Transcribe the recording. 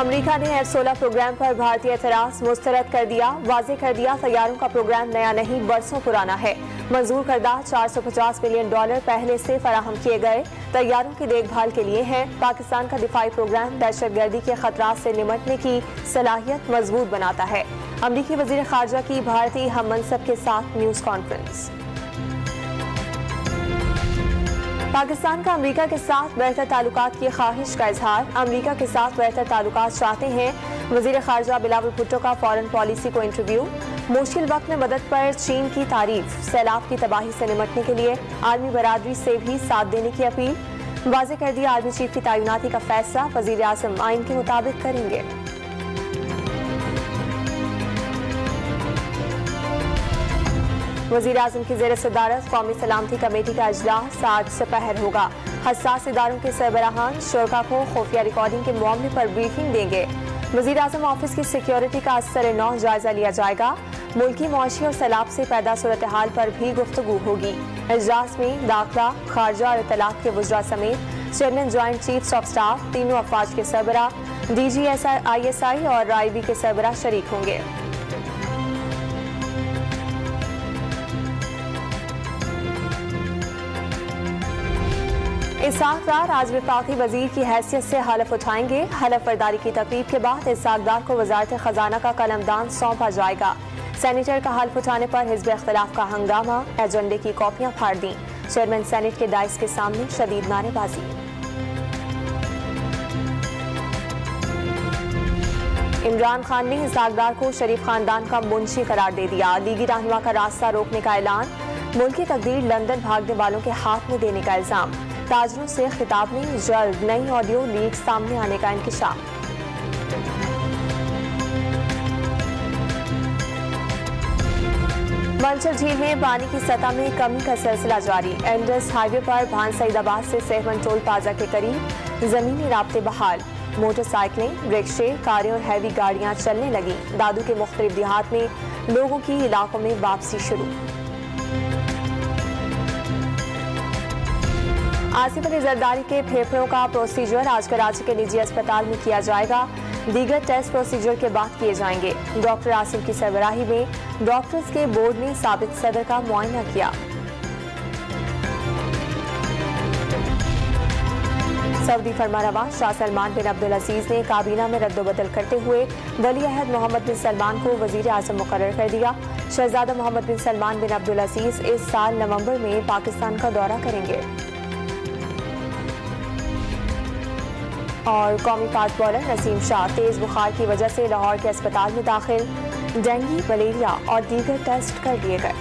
America ने F-16 programme पर भारतीय एतराज़ मुस्तरद कर दिया। वाज़ेह कर दिया तैयारों का प्रोग्राम नया नहीं बरसों पुराना है। मंजूर करदा $450 मिलियन पहले से फराहम किए गए तैयारों की देखभाल के लिए हैं। पाकिस्तान का दिफाई प्रोग्राम दहशतगर्दी के खतरात से निमटने की सलाहियत मजबूत बनाता है। अमरीकी वज़ीर ख़ारजा की भारतीय हम मनसब के साथ न्यूज़ कॉन्फ्रेंस। पाकिस्तान का अमेरिका के साथ बेहतर ताल्लुकात की ख्वाहिश का इजहार। अमेरिका के साथ बेहतर ताल्लुकात चाहते हैं। वज़ीर ख़ारजा बिलावल भुट्टो का फॉरेन पॉलिसी को इंटरव्यू। मुश्किल वक्त में मदद पर चीन की तारीफ। सैलाब की तबाही से निमटने के लिए आर्मी बरादरी से भी साथ देने की अपील। वाज़ेह कर दिया आर्मी चीफ की तैनाती का फैसला वज़ीर आज़म आइन के मुताबिक करेंगे। वज़ीर आज़म की ज़ेर सदारत कौमी सलामती कमेटी का इजलास आज दोपहर होगा। हसास इदारों के सरबराहान शुरा को खुफिया रिकॉर्डिंग के मामले पर ब्रीफिंग देंगे। वज़ीर आज़म ऑफिस की सिक्योरिटी का असर-ए-नौ जायजा लिया जाएगा। मुल्की मुआशी और सैलाब से पैदा सूरत हाल पर भी गुफ्तगू होगी। इजलास में दाखिला, खारजा और इत्तलात के वज़रा समेत chairman joint chiefs of staff, तीनों अफवाज के सरबराह, DGSI और IB के सरबराह शरीक होंगे। इसाक डार आज वफाकी वजीर की हैसियत से हलफ उठाएंगे। हलफ बर्दारी की तकरीब के बाद इसाक डार को वजारत खजाना का कलमदान सौंपा जाएगा। सेनेटर का हल्फ उठाने पर हिज़्ब इख्तिलाफ का हंगामा, एजेंडे की कॉपियां फाड़ दी। चेयरमैन सेनेट के डाइस के सामने शदीद नारेबाजी। इमरान खान ने इसाक डार को शरीफ खानदान का मुंशी करार दे दिया। लीगी रहनुमा का रास्ता रोकने का ऐलान। मुल्क की तकदीर लंदन भागने वालों के हाथ में देने का इल्जाम। ताजरों से खिताब में जल्द नई ऑडियो लीक सामने आने का इंकिशाफ। मंचल झील में पानी की सतह में कमी का सिलसिला जारी। एंडस हाईवे पर भान सईदाबाद से सेहवन टोल प्लाजा के करीब जमीनी राब्ते बहाल। मोटरसाइकिलें, रिक्शे, कारें और हैवी गाड़ियां चलने लगी। दादू के मुख्तलिफ देहात में लोगों की इलाकों में वापसी शुरू। आसिफ अली जरदारी के फेफड़ों का प्रोसीजर आज कराची के निजी अस्पताल में किया जाएगा। दीगर टेस्ट प्रोसीजर के बाद किए जाएंगे। डॉक्टर आसिफ की सरबराही में डॉक्टर्स के बोर्ड ने साबिक सदर का मुआयना किया। सऊदी फरमानरवा शाह सलमान बिन अब्दुल अजीज ने काबीना में रद्दोबदल करते हुए वली अहद मोहम्मद बिन सलमान को वजीर आज़म मुकर्रर कर दिया। शहजादा मोहम्मद बिन सलमान बिन अब्दुल अजीज इस साल नवंबर में पाकिस्तान का दौरा करेंगे। और कौमी फास्ट बॉलर नसीम शाह तेज बुखार की वजह से लाहौर के अस्पताल में दाखिल। डेंगू, मलेरिया और दीगर टेस्ट कर लिए गए।